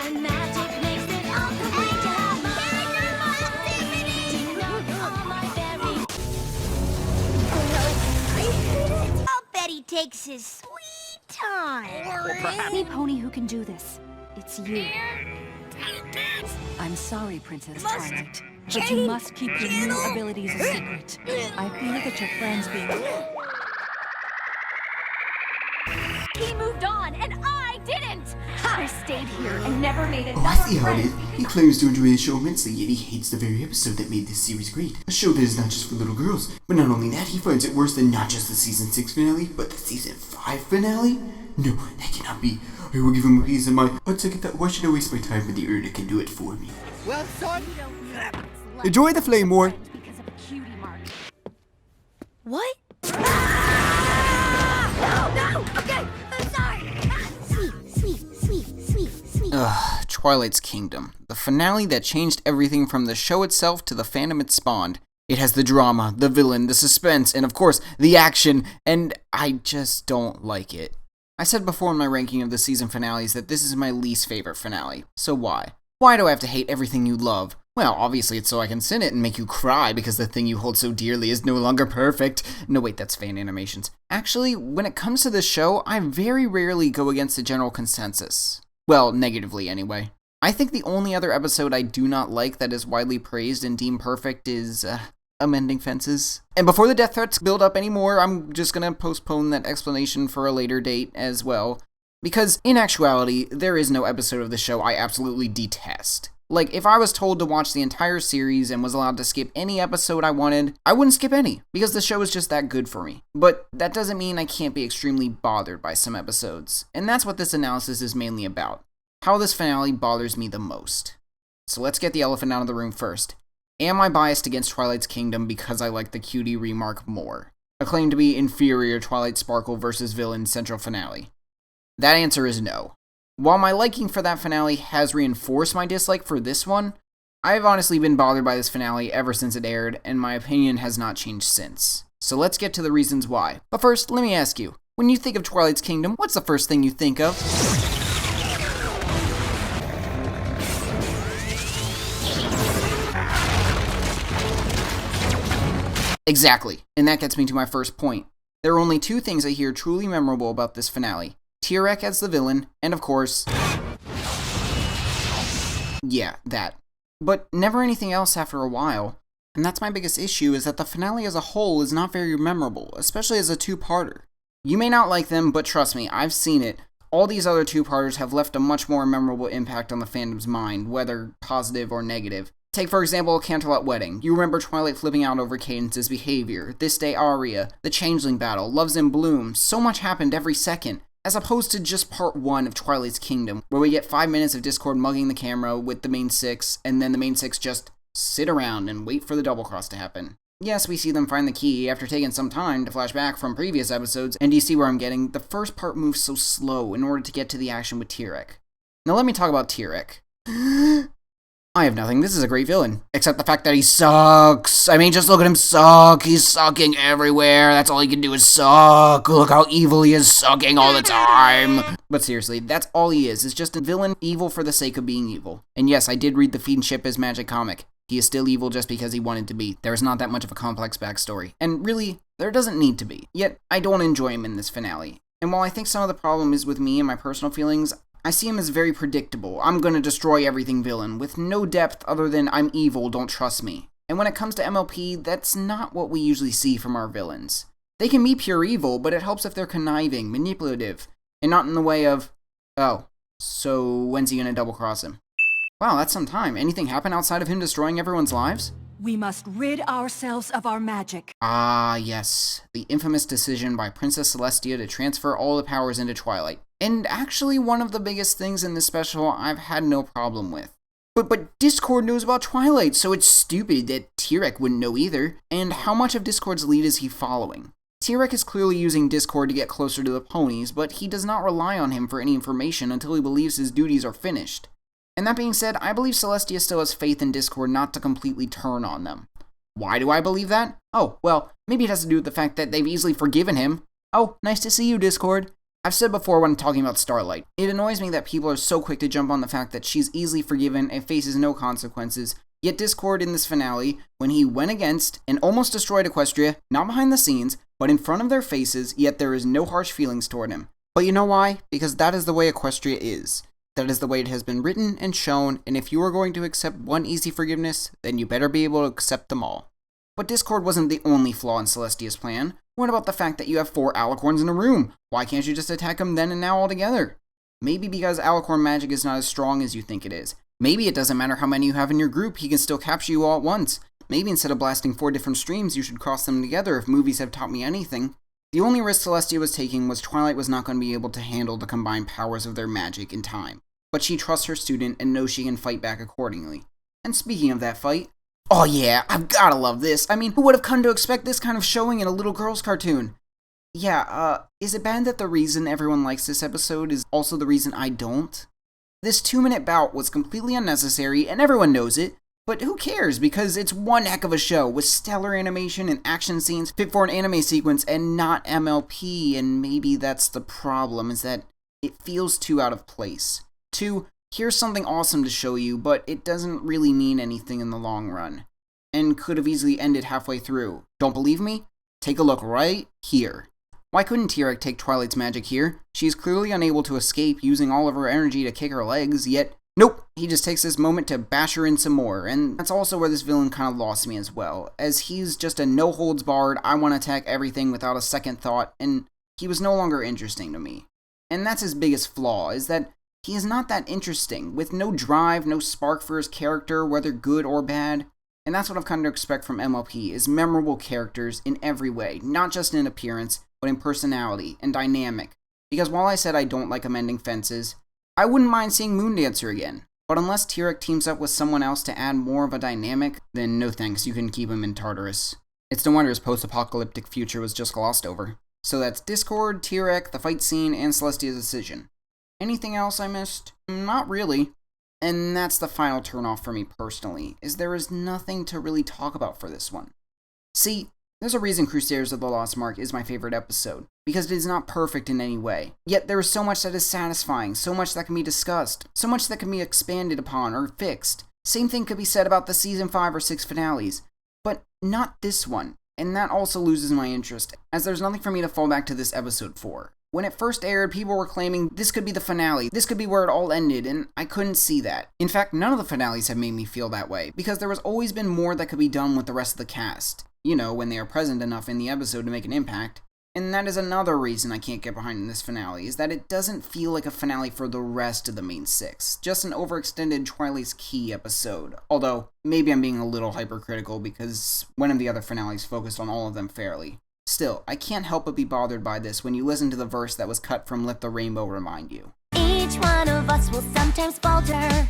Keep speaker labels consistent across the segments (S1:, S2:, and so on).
S1: and magic makes it all complete. To have I'll bet he takes his sweet time.
S2: Any pony who can do this. It's you. I'm sorry, Princess Twilight, but you must keep your new abilities a secret. I fear that your friends being...
S1: He moved on, and I didn't! I stayed here and never made another
S3: Oh, I see how it is. He claims to enjoy the show immensely, yet he hates the very episode that made this series great. A show that is not just for little girls. But not only that, he finds it worse than not just the Season 6 finale, but the Season 5 finale? No, that cannot be. I will give him a piece of my... I'd second that. Why should I waste my time when the Urna can do it for me?
S4: Well, son,
S3: Enjoy the flame war.
S1: because of a cutie mark.
S2: What?
S1: No! Okay, I'm sorry! Sweet.
S5: Ugh, Twilight's Kingdom. The finale that changed everything from the show itself to the fandom it spawned. It has the drama, the villain, the suspense, and of course, the action, and I just don't like it. I said before in my ranking of the season finales that this is my least favorite finale. So why? Why do I have to hate everything you love? Well, obviously it's so I can sin it and make you cry because the thing you hold so dearly is no longer perfect. No, wait, that's fan animations. Actually, when it comes to this show, I very rarely go against the general consensus. Well, negatively anyway. I think the only other episode I do not like that is widely praised and deemed perfect is, Amending Fences. And before the death threats build up anymore, I'm just gonna postpone that explanation for a later date as well. Because, in actuality, there is no episode of the show I absolutely detest. Like, if I was told to watch the entire series and was allowed to skip any episode I wanted, I wouldn't skip any, because the show is just that good for me. But that doesn't mean I can't be extremely bothered by some episodes. And that's what this analysis is mainly about. How this finale bothers me the most. So let's get the elephant out of the room first. Am I biased against Twilight's Kingdom because I like the cutie remark more? Acclaimed to be inferior Twilight Sparkle vs. Villain Central Finale. That answer is no. While my liking for that finale has reinforced my dislike for this one, I've honestly been bothered by this finale ever since it aired, and my opinion has not changed since. So let's get to the reasons why. But first, let me ask you, when you think of Twilight's Kingdom, what's the first thing you think of? Exactly, and that gets me to my first point. There are only two things I hear truly memorable about this finale. Tyrek as the villain, and of course... yeah, that. But never anything else after a while. And that's my biggest issue, is that the finale as a whole is not very memorable, especially as a two-parter. You may not like them, but trust me, I've seen it. All these other two-parters have left a much more memorable impact on the fandom's mind, whether positive or negative. Take, for example, Canterlot Wedding. You remember Twilight flipping out over Cadence's behavior, This Day Aria, the Changeling Battle, Loves in Bloom. So much happened every second, as opposed to just part 1 of Twilight's Kingdom, where we get 5 minutes of Discord mugging the camera with the main 6, and then the main 6 just sit around and wait for the double cross to happen. Yes, we see them find the key after taking some time to flash back from previous episodes, and do you see where I'm getting? The first part moves so slow in order to get to the action with Tyrek. Now let me talk about Tyrek. I have nothing. This is a great villain. Except the fact that he sucks. I mean, just look at him suck. He's sucking everywhere. That's all he can do is suck. Look how evil he is, sucking all the time. But seriously, that's all he is. It's just a villain, evil for the sake of being evil. And yes, I did read the Fiendship as Magic comic. He is still evil just because he wanted to be. There is not that much of a complex backstory. And really, there doesn't need to be. Yet, I don't enjoy him in this finale. And while I think some of the problem is with me and my personal feelings, I see him as very predictable, I'm gonna destroy everything villain, with no depth other than I'm evil, don't trust me. And when it comes to MLP, that's not what we usually see from our villains. They can be pure evil, but it helps if they're conniving, manipulative, and not in the way of, oh, so when's he gonna double cross him? Wow, that's some time. Anything happen outside of him destroying everyone's lives?
S2: We must rid ourselves of our magic.
S5: Ah, yes. The infamous decision by Princess Celestia to transfer all the powers into Twilight. And actually one of the biggest things in this special I've had no problem with. But Discord knows about Twilight, so it's stupid that Tyrek wouldn't know either. And how much of Discord's lead is he following? Tyrek is clearly using Discord to get closer to the ponies, but he does not rely on him for any information until he believes his duties are finished. And that being said, I believe Celestia still has faith in Discord not to completely turn on them. Why do I believe that? Oh, well, maybe it has to do with the fact that they've easily forgiven him. Oh, nice to see you, Discord. I've said before when talking about Starlight, it annoys me that people are so quick to jump on the fact that she's easily forgiven and faces no consequences, yet Discord in this finale, when he went against and almost destroyed Equestria, not behind the scenes, but in front of their faces, yet there is no harsh feelings toward him. But you know why? Because that is the way Equestria is. That is the way it has been written and shown, and if you are going to accept one easy forgiveness, then you better be able to accept them all. But Discord wasn't the only flaw in Celestia's plan. What about the fact that you have 4 alicorns in a room? Why can't you just attack them then and now all together? Maybe because alicorn magic is not as strong as you think it is. Maybe it doesn't matter how many you have in your group, he can still capture you all at once. Maybe instead of blasting 4 different streams, you should cross them together if movies have taught me anything. The only risk Celestia was taking was Twilight was not going to be able to handle the combined powers of their magic in time. But she trusts her student and knows she can fight back accordingly. And speaking of that fight, oh yeah, I've gotta love this. I mean, who would have come to expect this kind of showing in a little girl's cartoon? Yeah, is it bad that the reason everyone likes this episode is also the reason I don't? This 2-minute bout was completely unnecessary and everyone knows it, but who cares because it's one heck of a show with stellar animation and action scenes fit for an anime sequence and not MLP, and maybe that's the problem, is that it feels too out of place. Here's something awesome to show you, but it doesn't really mean anything in the long run, and could have easily ended halfway through. Don't believe me? Take a look right here. Why couldn't T-Rex take Twilight's magic here? She's clearly unable to escape, using all of her energy to kick her legs, yet nope, he just takes this moment to bash her in some more, and that's also where this villain kind of lost me as well, as he's just a no-holds-barred, I want to attack everything without a second thought, and he was no longer interesting to me. And that's his biggest flaw, is that he is not that interesting, with no drive, no spark for his character, whether good or bad. And that's what I've come to expect from MLP, is memorable characters in every way, not just in appearance, but in personality and dynamic. Because while I said I don't like amending fences, I wouldn't mind seeing Moondancer again. But unless T-Rex teams up with someone else to add more of a dynamic, then no thanks, you can keep him in Tartarus. It's no wonder his post-apocalyptic future was just glossed over. So that's Discord, T-Rex, the fight scene, and Celestia's decision. Anything else I missed? Not really. And that's the final turnoff for me personally, is there is nothing to really talk about for this one. See, there's a reason Crusaders of the Lost Mark is my favorite episode, because it is not perfect in any way. Yet there is so much that is satisfying, so much that can be discussed, so much that can be expanded upon or fixed. Same thing could be said about the season 5 or 6 finales, but not this one, and that also loses my interest, as there's nothing for me to fall back to this episode for. When it first aired, people were claiming this could be the finale, this could be where it all ended, and I couldn't see that. In fact, none of the finales have made me feel that way, because there has always been more that could be done with the rest of the cast. You know, when they are present enough in the episode to make an impact. And that is another reason I can't get behind in this finale, is that it doesn't feel like a finale for the rest of the main 6. Just an overextended Twilight's Key episode. Although, maybe I'm being a little hypercritical because one of the other finales focused on all of them fairly. Still, I can't help but be bothered by this when you listen to the verse that was cut from Let the Rainbow Remind You.
S1: Each one of us will sometimes falter.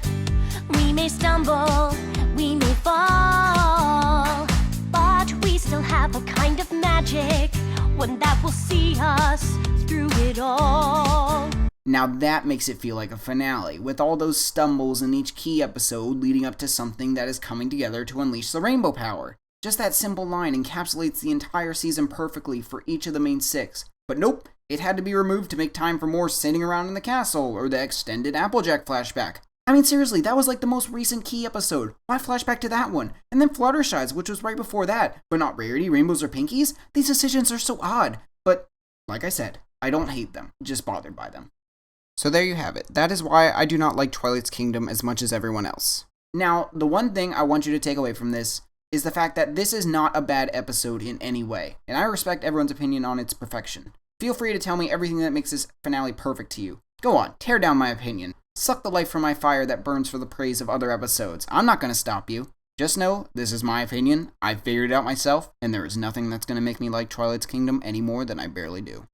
S1: We may stumble, we may fall, but we still have a kind of magic, one that will see us through it all.
S5: Now that makes it feel like a finale, with all those stumbles in each Key episode leading up to something that is coming together to unleash the rainbow power. Just that simple line encapsulates the entire season perfectly for each of the main 6. But nope, it had to be removed to make time for more sitting around in the castle, or the extended Applejack flashback. I mean seriously, that was like the most recent Key episode. Why flashback to that one? And then Fluttershy's, which was right before that. But not Rarity, Rainbows, or Pinkies? These decisions are so odd. But, like I said, I don't hate them, just bothered by them. So there you have it. That is why I do not like Twilight's Kingdom as much as everyone else. Now, the one thing I want you to take away from this is the fact that this is not a bad episode in any way, and I respect everyone's opinion on its perfection. Feel free to tell me everything that makes this finale perfect to you. Go on, tear down my opinion. Suck the life from my fire that burns for the praise of other episodes. I'm not going to stop you. Just know, this is my opinion, I figured it out myself, and there is nothing that's going to make me like Twilight's Kingdom any more than I barely do.